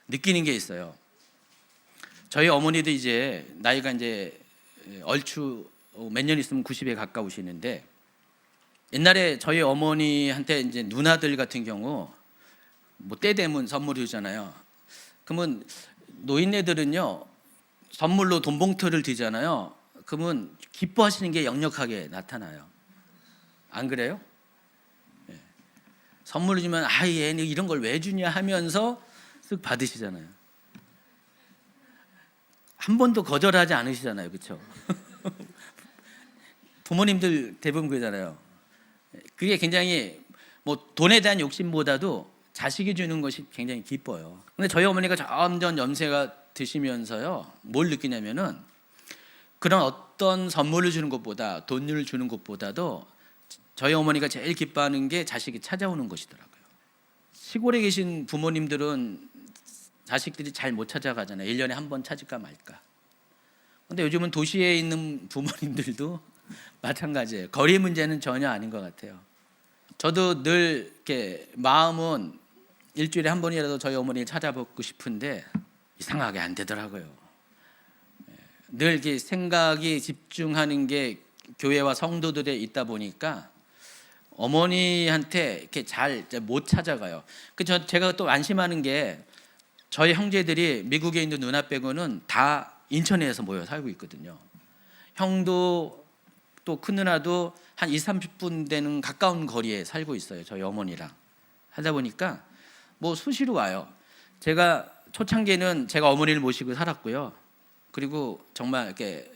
느끼는 게 있어요. 저희 어머니도 이제 나이가 이제 얼추 몇 년 있으면 90에 가까우시는데, 옛날에 저희 어머니한테 이제 누나들 같은 경우 뭐 때 되면 선물을 주잖아요. 그러면 노인네들은요 선물로 돈 봉투를 드잖아요. 그러면 기뻐하시는 게 역력하게 나타나요. 안 그래요? 네. 선물을 주면 얘는 이런 걸 왜 주냐 하면서 쓱 받으시잖아요. 한 번도 거절하지 않으시잖아요, 그렇죠? 부모님들 대부분 그러잖아요. 그게 굉장히 뭐 돈에 대한 욕심보다도 자식이 주는 것이 굉장히 기뻐요. 근데 저희 어머니가 점점 연세가 드시면서요 뭘 느끼냐면은 그런 어떤 선물을 주는 것보다, 돈을 주는 것보다도 저희 어머니가 제일 기뻐하는 게 자식이 찾아오는 것이더라고요. 시골에 계신 부모님들은 자식들이 잘 못 찾아가잖아요. 1년에 한 번 찾을까 말까. 근데 요즘은 도시에 있는 부모님들도 마찬가지예요. 거리 문제는 전혀 아닌 것 같아요. 저도 늘 이렇게 마음은 일주일에 한 번이라도 저희 어머니를 찾아뵙고 싶은데 이상하게 안 되더라고요. 늘 이렇게 생각이 집중하는 게 교회와 성도들에 있다 보니까 어머니한테 이렇게 잘 못 찾아가요. 제가 또 안심하는 게 저희 형제들이 미국에 있는 누나 빼고는 다 인천에서 모여 살고 있거든요. 형도 또 큰 누나도 한 20-30분 되는 가까운 거리에 살고 있어요. 저희 어머니랑 하다 보니까 뭐 수시로 와요. 제가 초창기에는 제가 어머니를 모시고 살았고요. 그리고 정말 이렇게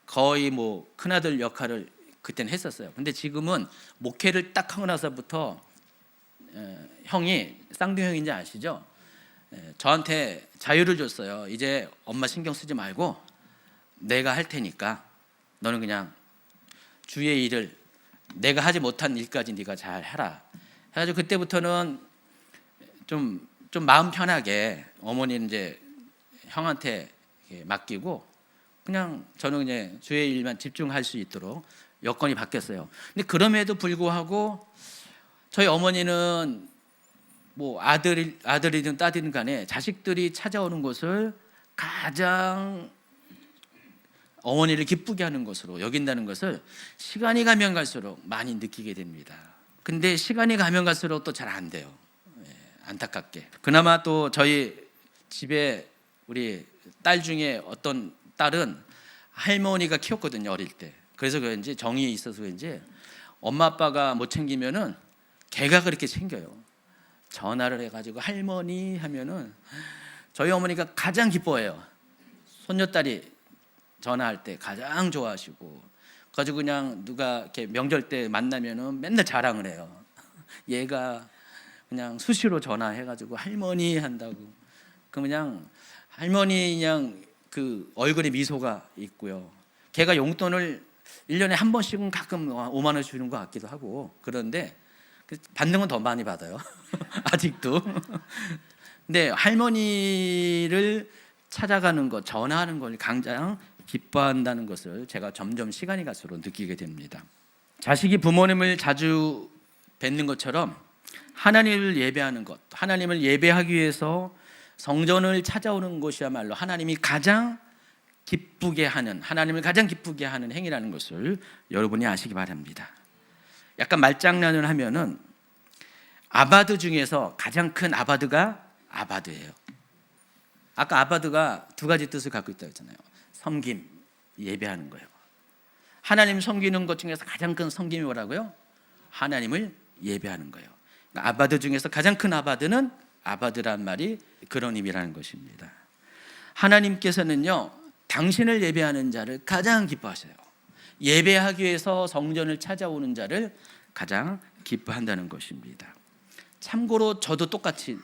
거의 뭐 큰아들 역할을 그때는 했었어요. 근데 지금은 목회를 딱 하고 나서부터 형이 쌍둥이인지 아시죠? 저한테 자유를 줬어요. 이제 엄마 신경 쓰지 말고 내가 할 테니까 너는 그냥 주의 일을 내가 하지 못한 일까지 네가 잘 해라. 해가지고 그때부터는 좀 마음 편하게 어머니는 이제 형한테 맡기고 그냥 저는 그냥 주의 일만 집중할 수 있도록 여건이 바뀌었어요. 근데 그럼에도 불구하고 저희 어머니는 뭐 아들이든 딸이든 간에 자식들이 찾아오는 것을 가장 어머니를 기쁘게 하는 것으로 여긴다는 것을 시간이 가면 갈수록 많이 느끼게 됩니다. 근데 시간이 가면 갈수록 또 잘 안 돼요. 안타깝게. 그나마 또 저희 집에 우리 딸 중에 어떤 딸은 할머니가 키웠거든요, 어릴 때. 그래서 그런지 정이 있어서 그런지 엄마 아빠가 못 챙기면은 걔가 그렇게 챙겨요. 전화를 해가지고 할머니 하면은 저희 어머니가 가장 기뻐해요. 손녀딸이 전화할 때 가장 좋아하시고, 가지고 그냥 누가 이렇게 명절 때 만나면은 맨날 자랑을 해요. 얘가 그냥 수시로 전화해가지고 할머니 한다고. 그럼 그냥 할머니 그냥 그 얼굴에 미소가 있고요. 걔가 용돈을 1년에 한 번씩은 가끔 5만 원 주는 것 같기도 하고 그런데 받는 건 더 많이 받아요. 아직도. 근데 할머니를 찾아가는 것, 전화하는 걸 가장 기뻐한다는 것을 제가 점점 시간이 갈수록 느끼게 됩니다. 자식이 부모님을 자주 뵙는 것처럼 하나님을 예배하는 것, 하나님을 예배하기 위해서 성전을 찾아오는 것이야말로 하나님이 가장 기쁘게 하는, 하나님을 가장 기쁘게 하는 행위라는 것을 여러분이 아시기 바랍니다. 약간 말장난을 하면은 아바드 중에서 가장 큰 아바드가 아바드예요. 아까 아바드가 두 가지 뜻을 갖고 있다고 했잖아요. 섬김, 예배하는 거예요. 하나님 섬기는 것 중에서 가장 큰 섬김이 뭐라고요? 하나님을 예배하는 거예요. 그러니까 아바드 중에서 가장 큰 아바드는 아바드란 말이 그런 의미라는 것입니다. 하나님께서는요, 당신을 예배하는 자를 가장 기뻐하셔요. 예배하기 위해서 성전을 찾아오는 자를 가장 기뻐한다는 것입니다. 참고로 저도 똑같이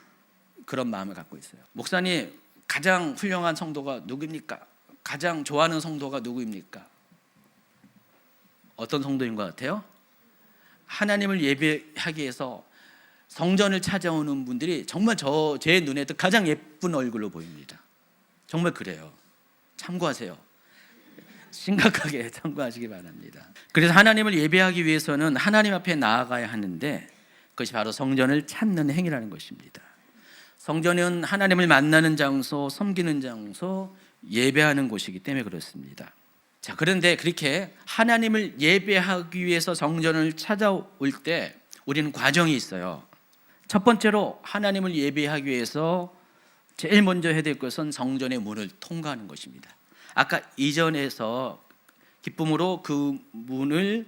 그런 마음을 갖고 있어요. 목사님, 가장 훌륭한 성도가 누구입니까? 가장 좋아하는 성도가 누구입니까? 어떤 성도인 것 같아요? 하나님을 예배하기 위해서 성전을 찾아오는 분들이 정말 제 눈에도 가장 예쁜 얼굴로 보입니다. 정말 그래요. 참고하세요. 심각하게 참고하시기 바랍니다. 그래서 하나님을 예배하기 위해서는 하나님 앞에 나아가야 하는데 그것이 바로 성전을 찾는 행위라는 것입니다. 성전은 하나님을 만나는 장소, 섬기는 장소, 예배하는 곳이기 때문에 그렇습니다. 자, 그런데 그렇게 하나님을 예배하기 위해서 성전을 찾아올 때 우리는 과정이 있어요. 첫 번째로 하나님을 예배하기 위해서 제일 먼저 해야 될 것은 성전의 문을 통과하는 것입니다. 아까 이전에서 기쁨으로 그 문을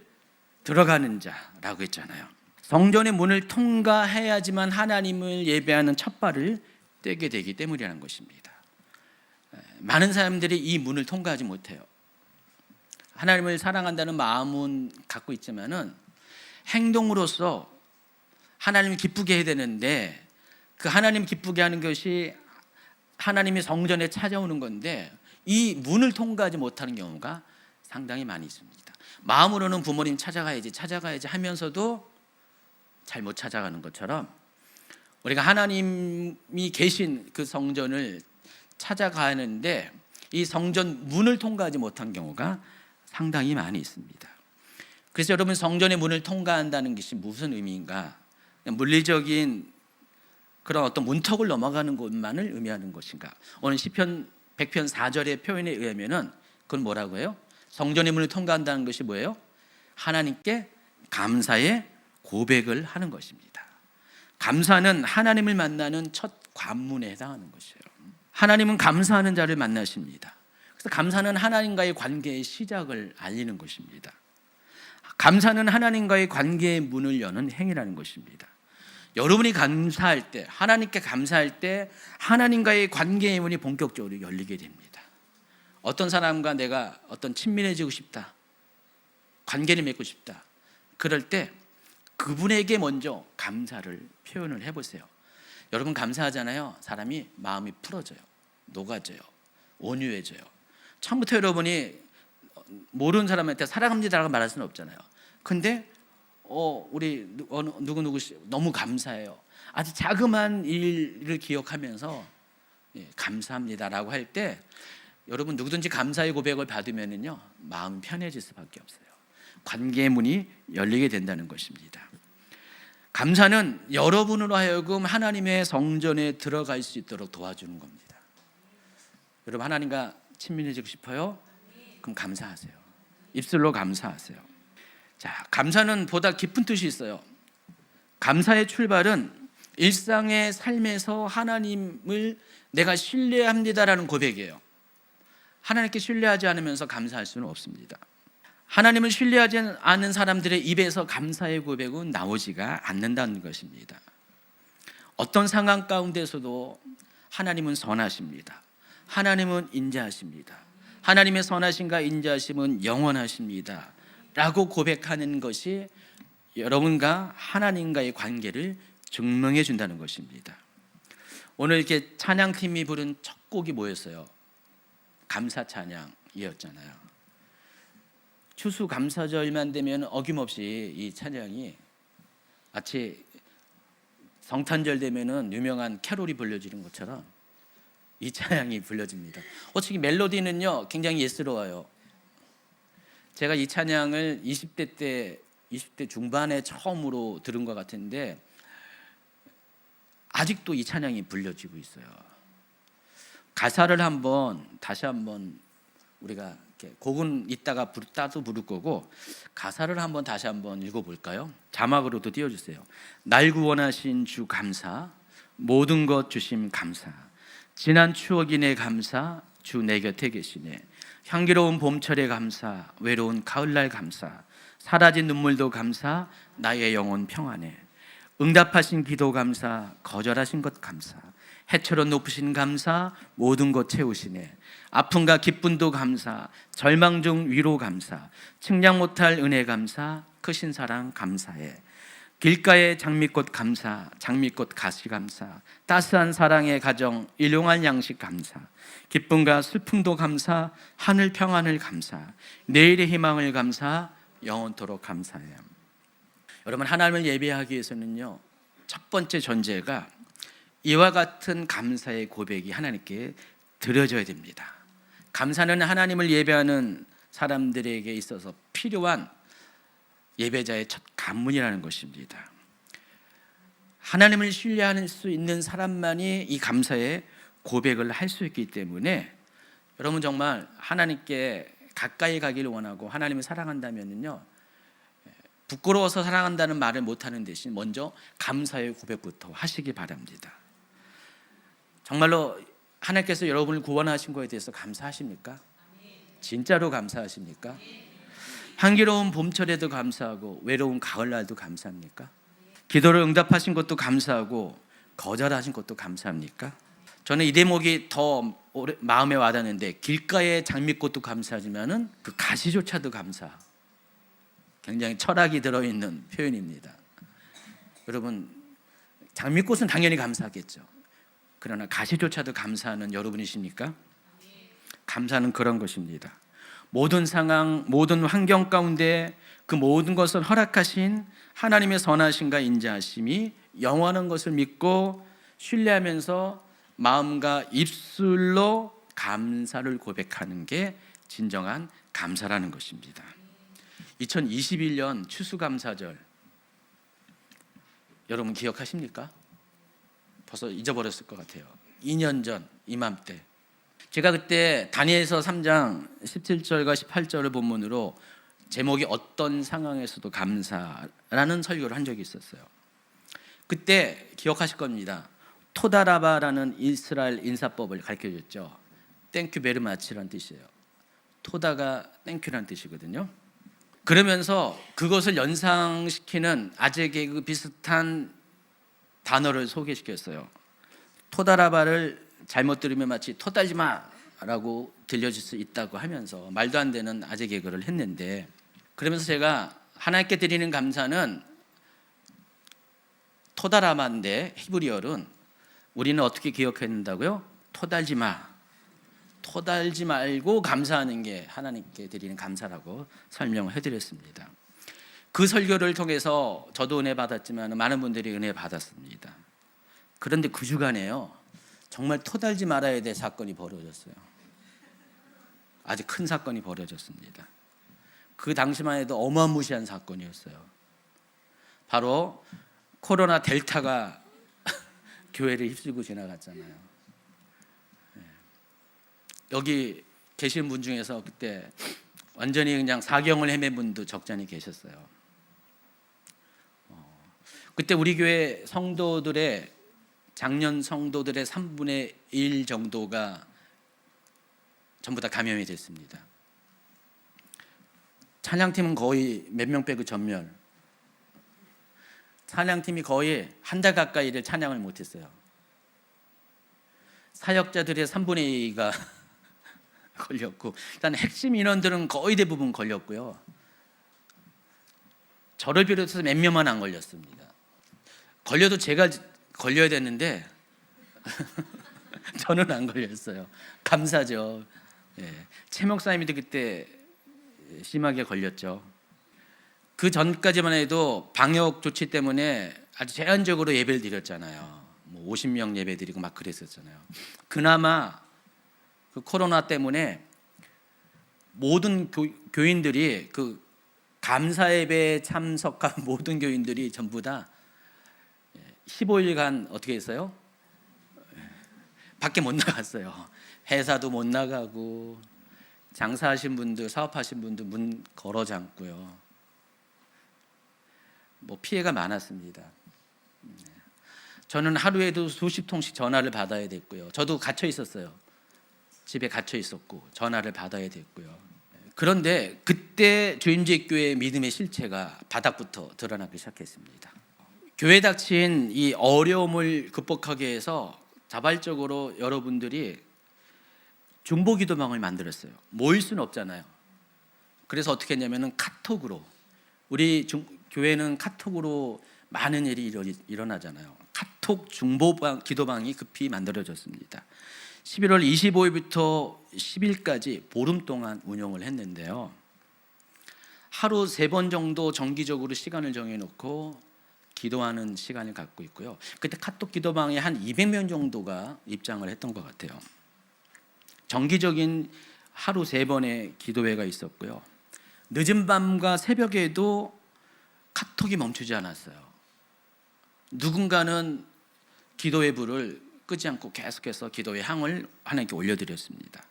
들어가는 자라고 했잖아요. 성전의 문을 통과해야지만 하나님을 예배하는 첫 발을 떼게 되기 때문이라는 것입니다. 많은 사람들이 이 문을 통과하지 못해요. 하나님을 사랑한다는 마음은 갖고 있지만은 행동으로서 하나님을 기쁘게 해야 되는데 그 하나님 기쁘게 하는 것이 하나님이 성전에 찾아오는 건데 이 문을 통과하지 못하는 경우가 상당히 많이 있습니다. 마음으로는 부모님 찾아가야지 하면서도 잘 못 찾아가는 것처럼 우리가 하나님이 계신 그 성전을 찾아가는데 이 성전 문을 통과하지 못한 경우가 상당히 많이 있습니다. 그래서 여러분, 성전의 문을 통과한다는 것이 무슨 의미인가? 물리적인 그런 어떤 문턱을 넘어가는 것만을 의미하는 것인가? 오늘 시편 100편 4절의 표현에 의하면은 그건 뭐라고 해요? 성전의 문을 통과한다는 것이 뭐예요? 하나님께 감사의 고백을 하는 것입니다. 감사는 하나님을 만나는 첫 관문에 해당하는 것이에요. 하나님은 감사하는 자를 만나십니다. 그래서 감사는 하나님과의 관계의 시작을 알리는 것입니다. 감사는 하나님과의 관계의 문을 여는 행위라는 것입니다. 여러분이 감사할 때, 하나님께 감사할 때 하나님과의 관계의 문이 본격적으로 열리게 됩니다. 어떤 사람과 내가 어떤 친밀해지고 싶다, 관계를 맺고 싶다, 그럴 때 그분에게 먼저 감사를 표현을 해보세요. 여러분 감사하잖아요. 사람이 마음이 풀어져요, 녹아져요, 온유해져요. 처음부터 여러분이 모르는 사람한테 사랑합니다라고 말할 수는 없잖아요. 근데 우리 누구 너무 감사해요. 아주 자그마한 일을 기억하면서 감사합니다라고 할 때 여러분 누구든지 감사의 고백을 받으면은요 마음이 편해질 수밖에 없어요. 관계의 문이 열리게 된다는 것입니다. 감사는 여러분으로 하여금 하나님의 성전에 들어갈 수 있도록 도와주는 겁니다. 여러분 하나님과 친밀해지고 싶어요? 그럼 감사하세요. 입술로 감사하세요. 자, 감사는 보다 깊은 뜻이 있어요. 감사의 출발은 일상의 삶에서 하나님을 내가 신뢰합니다라는 고백이에요. 하나님께 신뢰하지 않으면서 감사할 수는 없습니다. 하나님을 신뢰하지 않은 사람들의 입에서 감사의 고백은 나오지가 않는다는 것입니다. 어떤 상황 가운데서도 하나님은 선하십니다. 하나님은 인자하십니다. 하나님의 선하심과 인자하심은 영원하십니다 라고 고백하는 것이 여러분과 하나님과의 관계를 증명해 준다는 것입니다. 오늘 이렇게 찬양팀이 부른 첫 곡이 뭐였어요? 감사 찬양이었잖아요. 추수감사절만 되면 어김없이 이 찬양이 마치 성탄절 되면은 유명한 캐롤이 불려지는 것처럼 이 찬양이 불려집니다. 어차피 멜로디는요 굉장히 예스러워요. 제가 이 찬양을 20대 중반에 처음으로 들은 것 같은데 아직도 이 찬양이 불려지고 있어요. 가사를 다시 한번 우리가 이렇게 곡은 이따가 따도 부를 거고 가사를 다시 한번 읽어볼까요? 자막으로도 띄워주세요. 날 구원하신 주 감사, 모든 것 주심 감사, 지난 추억이네 감사, 주 내 곁에 계시네, 향기로운 봄철에 감사, 외로운 가을날 감사, 사라진 눈물도 감사, 나의 영혼 평안해, 응답하신 기도 감사, 거절하신 것 감사, 해처럼 높으신 감사, 모든 것 채우시네, 아픔과 기쁨도 감사, 절망 중 위로 감사, 측량 못할 은혜 감사, 크신 사랑 감사해, 길가의 장미꽃 감사, 장미꽃 가시 감사, 따스한 사랑의 가정, 일용할 양식 감사, 기쁨과 슬픔도 감사, 하늘 평안을 감사, 내일의 희망을 감사, 영원토록 감사해요. 여러분 하나님을 예배하기 위해서는요 첫 번째 전제가 이와 같은 감사의 고백이 하나님께 드려져야 됩니다. 감사는 하나님을 예배하는 사람들에게 있어서 필요한 예배자의 첫 관문이라는 것입니다. 하나님을 신뢰할 수 있는 사람만이 이 감사의 고백을 할 수 있기 때문에 여러분 정말 하나님께 가까이 가기를 원하고 하나님을 사랑한다면요 부끄러워서 사랑한다는 말을 못하는 대신 먼저 감사의 고백부터 하시기 바랍니다. 정말로 하나님께서 여러분을 구원하신 것에 대해서 감사하십니까? 진짜로 감사하십니까? 향기로운 봄철에도 감사하고 외로운 가을날도 감사합니까? 기도를 응답하신 것도 감사하고 거절하신 것도 감사합니까? 저는 이 대목이 더 마음에 와닿는데 길가의 장미꽃도 감사하지만은 그 가시조차도 감사. 굉장히 철학이 들어있는 표현입니다. 여러분 장미꽃은 당연히 감사하겠죠. 그러나 가시조차도 감사하는 여러분이십니까? 감사는 그런 것입니다. 모든 상황, 모든 환경 가운데 그 모든 것을 허락하신 하나님의 선하심과 인자하심이 영원한 것을 믿고 신뢰하면서 마음과 입술로 감사를 고백하는 게 진정한 감사라는 것입니다. 2021년 추수감사절 여러분 기억하십니까? 벌써 잊어버렸을 것 같아요. 2년 전 이맘때 제가 그때 다니엘서 3장 17절과 18절을 본문으로 제목이 어떤 상황에서도 감사라는 설교를 한 적이 있었어요. 그때 기억하실 겁니다. 토다라바라는 이스라엘 인사법을 가르쳐줬죠. 땡큐 베리 마치라는 뜻이에요. 토다가 땡큐라는 뜻이거든요. 그러면서 그것을 연상시키는 아재 개그 비슷한 단어를 소개시켰어요. 토다라바를 잘못 들으면 마치 토달지 마라고 들려질 수 있다고 하면서 말도 안 되는 아재 개그를 했는데, 그러면서 제가 하나님께 드리는 감사는 토다라마인데 히브리어는 우리는 어떻게 기억했는다고요? 토달지 마. 토달지 말고 감사하는 게 하나님께 드리는 감사라고 설명을 해드렸습니다. 그 설교를 통해서 저도 은혜 받았지만 많은 분들이 은혜 받았습니다. 그런데 그 주간에요, 정말 토달지 말아야 될 사건이 벌어졌어요. 아주 큰 사건이 벌어졌습니다. 그 당시만 해도 어마무시한 사건이었어요. 바로 코로나 델타가 교회를 휩쓸고 지나갔잖아요. 여기 계신 분 중에서 그때 완전히 그냥 사경을 헤맨 분도 적잖이 계셨어요. 그때 우리 교회 성도들의, 작년 성도들의 3분의 1 정도가 전부 다 감염이 됐습니다. 찬양팀은 거의 몇 명 빼고 전멸. 찬양팀이 거의 한 달 가까이를 찬양을 못했어요. 사역자들의 3분의 2가 걸렸고, 일단 핵심 인원들은 거의 대부분 걸렸고요. 저를 비롯해서 몇 명만 안 걸렸습니다. 걸려도 제가 걸려야 되는데 저는 안 걸렸어요. 감사죠. 최 목사님도 그때 심하게 걸렸죠. 그 전까지만 해도 방역 조치 때문에 아주 제한적으로 예배를 드렸잖아요. 뭐 50명 예배 드리고 막 그랬었잖아요. 그나마 그 코로나 때문에 모든 교인들이, 그 감사 예배에 참석한 모든 교인들이 전부 다 15일간 어떻게 했어요? 밖에 못 나갔어요. 회사도 못 나가고, 장사하신 분들, 사업하신 분들 문 걸어 잠고요. 뭐 피해가 많았습니다. 저는 하루에도 수십 통씩 전화를 받아야 됐고요. 저도 갇혀 있었어요. 집에 갇혀 있었고 전화를 받아야 됐고요. 그런데 그때 주임제교회의 믿음의 실체가 바닥부터 드러나기 시작했습니다. 교회 닥친 이 어려움을 극복하기 위해서 자발적으로 여러분들이 중보기도방을 만들었어요. 모일 수는 없잖아요. 그래서 어떻게 했냐면은 카톡으로, 우리 교회는 카톡으로 많은 일이 일어나잖아요. 카톡 중보방 기도방이 급히 만들어졌습니다. 11월 25일부터 10일까지 보름 동안 운영을 했는데요. 하루 3번 정도 정기적으로 시간을 정해놓고 기도하는 시간을 갖고 있고요. 그때 카톡 기도방에 한 200명 정도가 입장을 했던 것 같아요. 정기적인 하루 3번의 기도회가 있었고요. 늦은 밤과 새벽에도 카톡이 멈추지 않았어요. 누군가는 기도의 불을 끄지 않고 계속해서 기도의 향을 하나님께 올려드렸습니다.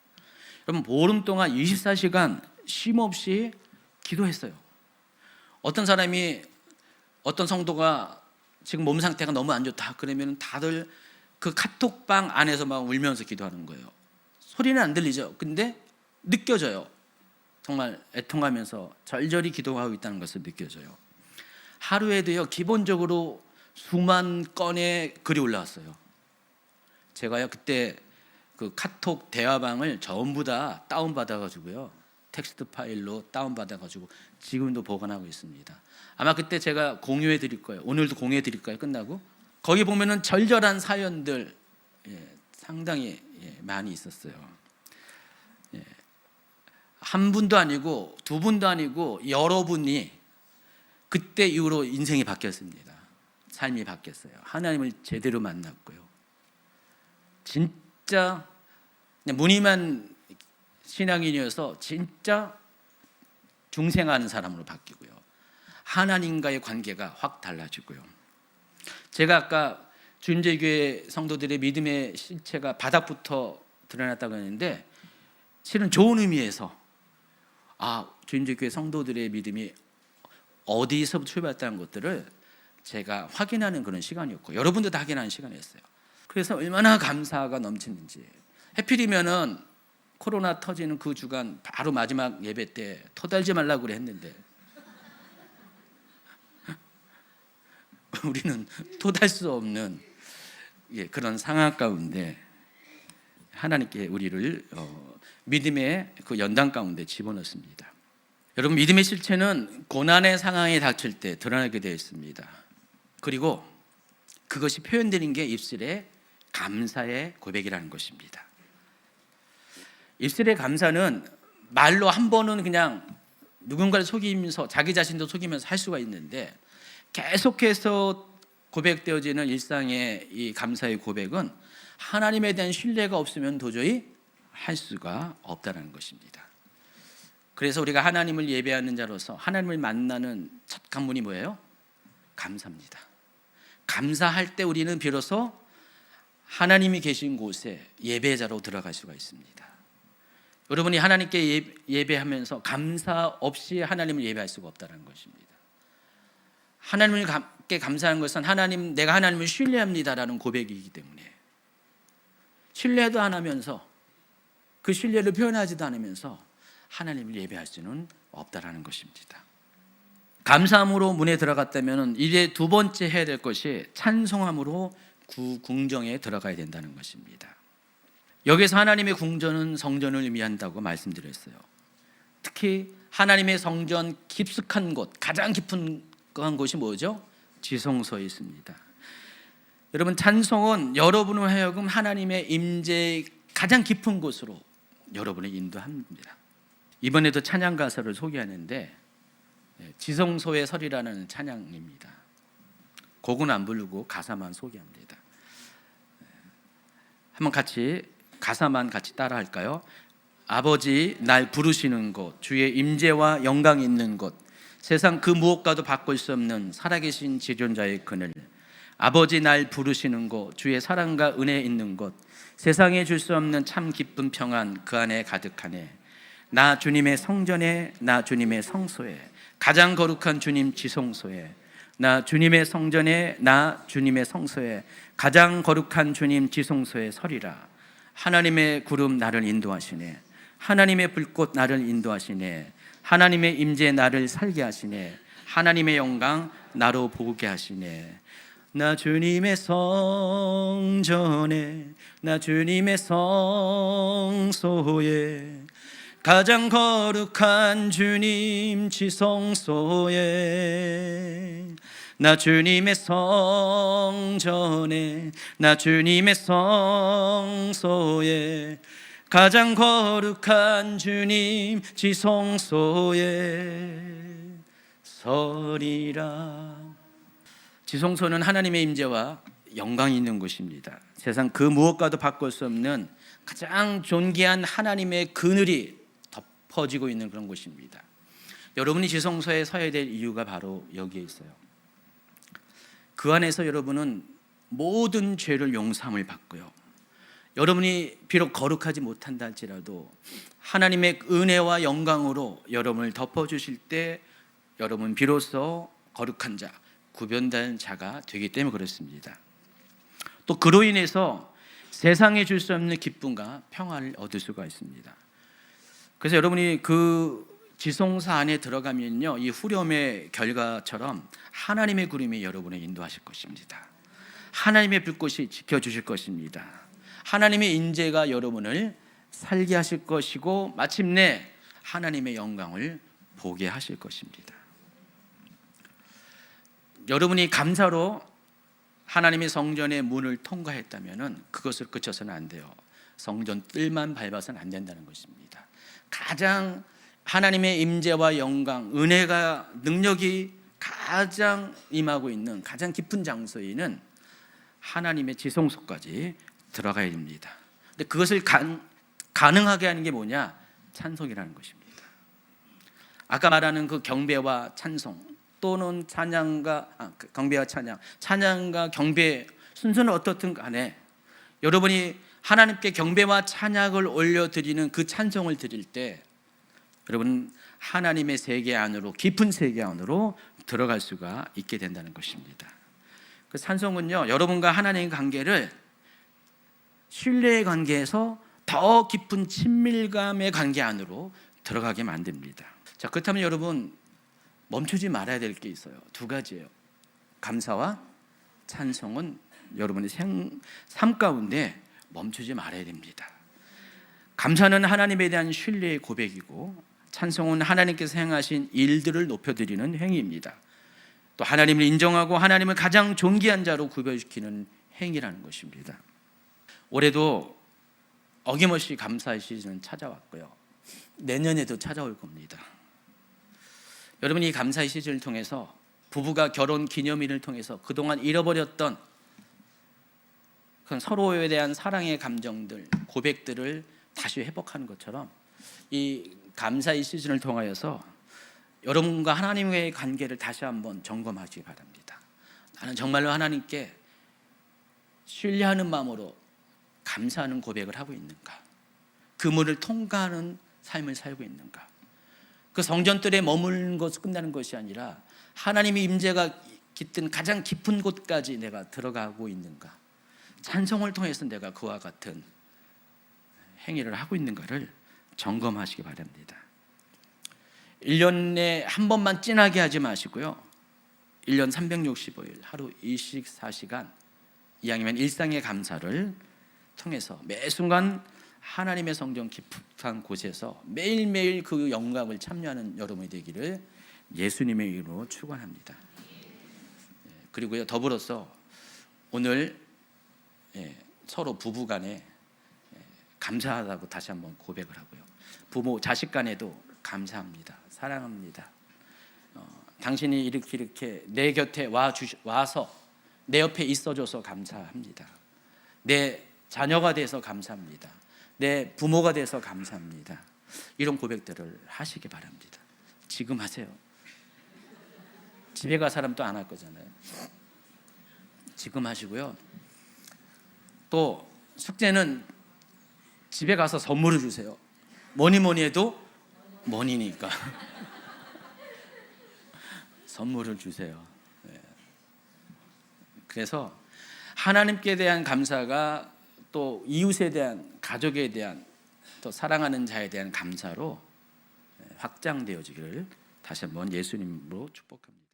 여러분, 보름 동안 24시간 쉼 없이 기도했어요. 어떤 성도가 지금 몸 상태가 너무 안 좋다 그러면 다들 그 카톡방 안에서 막 울면서 기도하는 거예요. 소리는 안 들리죠. 근데 느껴져요. 정말 애통하면서 절절히 기도하고 있다는 것을 느껴져요. 하루에도요, 기본적으로 수만 건의 글이 올라왔어요. 제가요 그때 그 카톡 대화방을 전부 다 다운받아가지고요, 텍스트 파일로 다운받아가지고 지금도 보관하고 있습니다. 아마 그때 제가 공유해 드릴 거예요. 오늘도 공유해 드릴까요? 끝나고 거기 보면은 절절한 사연들 상당히 많이 있었어요. 한 분도 아니고 두 분도 아니고 여러분이 그때 이후로 인생이 바뀌었습니다. 삶이 바뀌었어요. 하나님을 제대로 만났고요. 진짜 무늬만 신앙인이어서 진짜 중생하는 사람으로 바뀌고요. 하나님과의 관계가 확 달라지고요. 제가 아까 주임제교회 성도들의 믿음의 실체가 바닥부터 드러났다고 했는데, 실은 좋은 의미에서 주임주교회 성도들의 믿음이 어디서 출발했다는 것들을 제가 확인하는 그런 시간이었고, 여러분도 다 확인하는 시간이었어요. 그래서 얼마나 감사가 넘치는지. 해필이면은 코로나 터지는 그 주간 바로 마지막 예배 때 터달지 말라고 그래 했는데 우리는 토달 수 없는 그런 상황 가운데 하나님께 우리를 믿음의 그 연단 가운데 집어넣습니다. 여러분, 믿음의 실체는 고난의 상황에 닥칠 때 드러나게 되어 있습니다. 그리고 그것이 표현되는 게 입술의 감사의 고백이라는 것입니다. 입술의 감사는 말로 한 번은 그냥 누군가를 속이면서 자기 자신도 속이면서 할 수가 있는데, 계속해서 고백되어지는 일상의 이 감사의 고백은 하나님에 대한 신뢰가 없으면 도저히 할 수가 없다는 것입니다. 그래서 우리가 하나님을 예배하는 자로서 하나님을 만나는 첫 관문이 뭐예요? 감사입니다. 감사할 때 우리는 비로소 하나님이 계신 곳에 예배자로 들어갈 수가 있습니다. 여러분이 하나님께 예배하면서 감사 없이 하나님을 예배할 수가 없다는 것입니다. 하나님께 감사하는 것은 내가 하나님을 신뢰합니다라는 고백이기 때문에, 신뢰도 안 하면서 그 신뢰를 표현하지도 않으면서 하나님을 예배할 수는 없다라는 것입니다. 감사함으로 문에 들어갔다면 이제 두 번째 해야 될 것이 찬송함으로 궁정에 들어가야 된다는 것입니다. 여기서 하나님의 궁전은 성전을 의미한다고 말씀드렸어요. 특히 하나님의 성전 깊숙한 곳, 가장 깊은 곳이 뭐죠? 지성소에 있습니다. 여러분, 찬송은 여러분을 하여금 하나님의 임재의 가장 깊은 곳으로 여러분을 인도합니다. 이번에도 찬양 가사를 소개하는데 지성소의 설이라는 찬양입니다. 곡은 안 부르고 가사만 소개합니다. 한번 가사만 같이 따라 할까요? 아버지 날 부르시는 곳, 주의 임재와 영광이 있는 곳, 세상 그 무엇과도 바꿀 수 없는 살아계신 지존자의 그늘. 아버지 날 부르시는 곳, 주의 사랑과 은혜 있는 곳, 세상에 줄 수 없는 참 기쁜 평안 그 안에 가득하네. 나 주님의 성전에, 나 주님의 성소에, 가장 거룩한 주님 지성소에, 나 주님의 성전에, 나 주님의 성소에, 가장 거룩한 주님 지성소에 서리라. 하나님의 구름 나를 인도하시네. 하나님의 불꽃 나를 인도하시네. 하나님의 임재 나를 살게 하시네. 하나님의 영광 나로 보게 하시네. 나 주님의 성전에, 나 주님의 성소에, 가장 거룩한 주님 지성소에, 나 주님의 성전에, 나 주님의 성소에, 가장 거룩한 주님 지성소에 서리라. 지성소는 하나님의 임재와 영광이 있는 곳입니다. 세상 그 무엇과도 바꿀 수 없는 가장 존귀한 하나님의 그늘이 덮어지고 있는 그런 곳입니다. 여러분이 지성소에 서야 될 이유가 바로 여기에 있어요. 그 안에서 여러분은 모든 죄를 용서함을 받고요, 여러분이 비록 거룩하지 못한다 할지라도 하나님의 은혜와 영광으로 여러분을 덮어주실 때 여러분 비로소 거룩한 자, 구별된 자가 되기 때문에 그렇습니다. 또 그로 인해서 세상에 줄 수 없는 기쁨과 평안을 얻을 수가 있습니다. 그래서 여러분이 그 지성소 안에 들어가면요, 이 후렴의 결과처럼 하나님의 구름이 여러분을 인도하실 것입니다. 하나님의 불꽃이 지켜주실 것입니다. 하나님의 임재가 여러분을 살게 하실 것이고 마침내 하나님의 영광을 보게 하실 것입니다. 여러분이 감사로 하나님의 성전의 문을 통과했다면 그것을 그쳐서는 안 돼요. 성전 뜰만 밟아서는 안 된다는 것입니다. 가장 하나님의 임재와 영광, 은혜가, 능력이 가장 임하고 있는 가장 깊은 장소에는 하나님의 지성소까지 들어가야 됩니다. 근데 그것을 가능하게 하는 게 뭐냐? 찬송이라는 것입니다. 아까 말하는 그 경배와 찬송 또는 경배와 찬양과 경배 순서는 어떻든 간에 여러분이 하나님께 경배와 찬양을 올려드리는 그 찬송을 드릴 때 여러분 하나님의 세계 안으로, 깊은 세계 안으로 들어갈 수가 있게 된다는 것입니다. 그 찬송은요, 여러분과 하나님의 관계를 신뢰의 관계에서 더 깊은 친밀감의 관계 안으로 들어가게 만듭니다. 자, 그렇다면 여러분 멈추지 말아야 될 게 있어요. 두 가지예요. 감사와 찬송은 여러분의 삶 가운데 멈추지 말아야 됩니다. 감사는 하나님에 대한 신뢰의 고백이고, 찬송은 하나님께서 행하신 일들을 높여드리는 행위입니다. 또 하나님을 인정하고 하나님을 가장 존귀한 자로 구별시키는 행위라는 것입니다. 올해도 어김없이 감사의 시즌은 찾아왔고요, 내년에도 찾아올 겁니다. 여러분, 이 감사의 시즌을 통해서 부부가 결혼 기념일을 통해서 그동안 잃어버렸던 서로에 대한 사랑의 감정들, 고백들을 다시 회복하는 것처럼 이 감사의 시즌을 통하여서 여러분과 하나님과의 관계를 다시 한번 점검하시기 바랍니다. 나는 정말로 하나님께 신뢰하는 마음으로 감사하는 고백을 하고 있는가? 그 문을 통과하는 삶을 살고 있는가? 그 성전들에 머무는 것으로 끝나는 것이 아니라 하나님의 임재가 깃든 가장 깊은 곳까지 내가 들어가고 있는가? 찬송을 통해서 내가 그와 같은 행위를 하고 있는가를 점검하시기 바랍니다. 1년에 한 번만 찐하게 하지 마시고요, 1년 365일 하루 24시간 이왕이면 일상의 감사를 통해서 매 순간 하나님의 성전 깊은 곳에서 매일매일 그 영광을 참여하는 여러분이 되기를 예수님의 이름으로 축원합니다. 그리고요, 더불어서 오늘 서로 부부 간에 감사하다고 다시 한번 고백을 하고요, 부모 자식 간에도 감사합니다, 사랑합니다. 당신이 이렇게 내 곁에 와서 내 옆에 있어줘서 감사합니다. 내 자녀가 돼서 감사합니다. 내 부모가 돼서 감사합니다. 이런 고백들을 하시기 바랍니다. 지금 하세요. 집에 갈 사람 또 안 할 거잖아요. 지금 하시고요, 또 숙제는 집에 가서 선물을 주세요. 뭐니 해도 뭐니니까 선물을 주세요. 그래서 하나님께 대한 감사가 또 이웃에 대한, 가족에 대한, 또 사랑하는 자에 대한 감사로 확장되어지기를 다시 한번 예수님으로 축복합니다.